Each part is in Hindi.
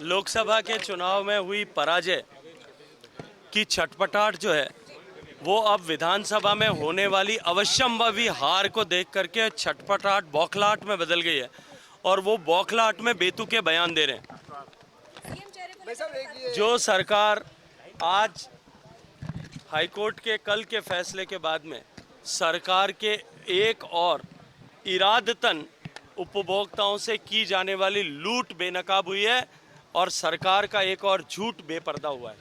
लोकसभा के चुनाव में हुई पराजय की छटपटाहट जो है वो अब विधानसभा में होने वाली अवश्यंभावी हार को देख करके छटपटाहट बौखलाहट में बदल गई है और वो बौखलाहट में बेतुके बयान दे रहे हैं। जो सरकार आज हाईकोर्ट के कल के फैसले के बाद में सरकार के एक और इरादतन उपभोक्ताओं से की जाने वाली लूट बेनकाब हुई है और सरकार का एक और झूठ बेपर्दा हुआ है।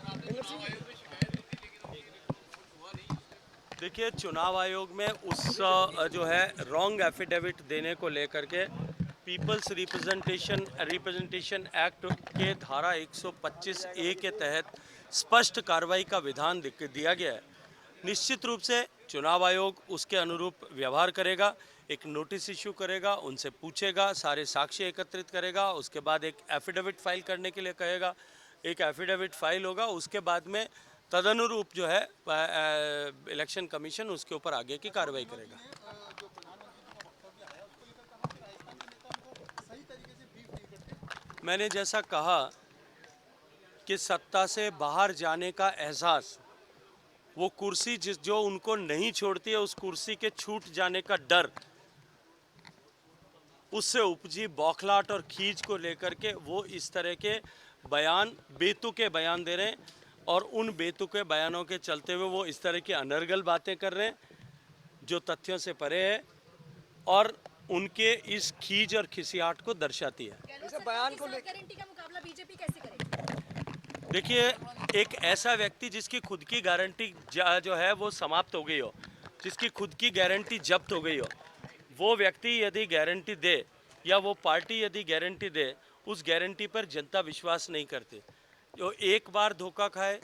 देखिए, चुनाव आयोग में उस जो है रॉन्ग एफिडेविट देने को लेकर के पीपल्स रिप्रेजेंटेशन एक्ट के धारा 125 ए के तहत स्पष्ट कार्रवाई का विधान दिया गया है। निश्चित रूप से चुनाव आयोग उसके अनुरूप व्यवहार करेगा, एक नोटिस इश्यू करेगा, उनसे पूछेगा, सारे साक्ष्य एकत्रित करेगा, उसके बाद एक एफिडेविट फाइल करने के लिए कहेगा, एक एफिडेविट फाइल होगा, उसके बाद में तदनुरूप जो है इलेक्शन कमीशन उसके ऊपर आगे की कार्रवाई करेगा। मैंने जैसा कहा कि सत्ता से बाहर जाने का एहसास, वो कुर्सी जो उनको नहीं छोड़ती है, उस कुर्सी के छूट जाने का डर, उससे उपजी बौखलाहट और खींच को लेकर के वो इस तरह के बयान, बेतुके बयान दे रहे हैं और उन बेतुके बयानों के चलते हुए वो इस तरह की अनर्गल बातें कर रहे हैं जो तथ्यों से परे है और उनके इस खींच और खिसियाहट को दर्शाती है। इस बयान को गारंटी का मुकाबला बीजेपी कैसे करेगी? देखिए, एक ऐसा व्यक्ति जिसकी खुद की गारंटी जो है वो समाप्त हो गई हो, जिसकी खुद की गारंटी जब्त हो गई हो, वो व्यक्ति यदि गारंटी दे या वो पार्टी यदि गारंटी दे, उस गारंटी पर जनता विश्वास नहीं करती। जो एक बार धोखा खाए,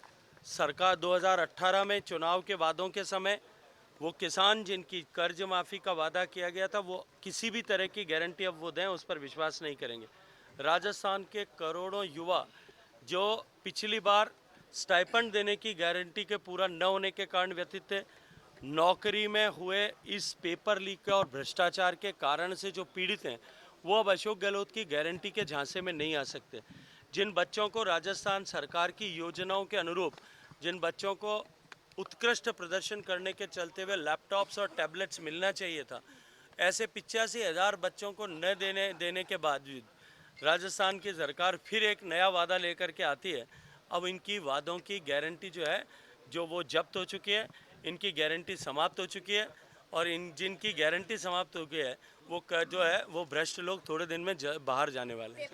सरकार 2018 में चुनाव के वादों के समय वो किसान जिनकी कर्ज माफ़ी का वादा किया गया था, वो किसी भी तरह की गारंटी अब वो दें उस पर विश्वास नहीं करेंगे। राजस्थान के करोड़ों युवा जो पिछली बार स्टाइपेंड देने की गारंटी के पूरा न होने के कारण व्यथित थे, नौकरी में हुए इस पेपर लीक और भ्रष्टाचार के कारण से जो पीड़ित हैं, वो अब अशोक गहलोत की गारंटी के झांसे में नहीं आ सकते। जिन बच्चों को राजस्थान सरकार की योजनाओं के अनुरूप, जिन बच्चों को उत्कृष्ट प्रदर्शन करने के चलते हुए लैपटॉप्स और टैबलेट्स मिलना चाहिए था, ऐसे 85,000 बच्चों को न देने के बावजूद राजस्थान की सरकार फिर एक नया वादा लेकर के आती है। अब इनकी वादों की गारंटी जो है, जो वो जब्त हो चुकी है, इनकी गारंटी समाप्त हो चुकी है और जिनकी गारंटी समाप्त हो गई है वो जो है वो भ्रष्ट लोग थोड़े दिन में बाहर जाने वाले हैं।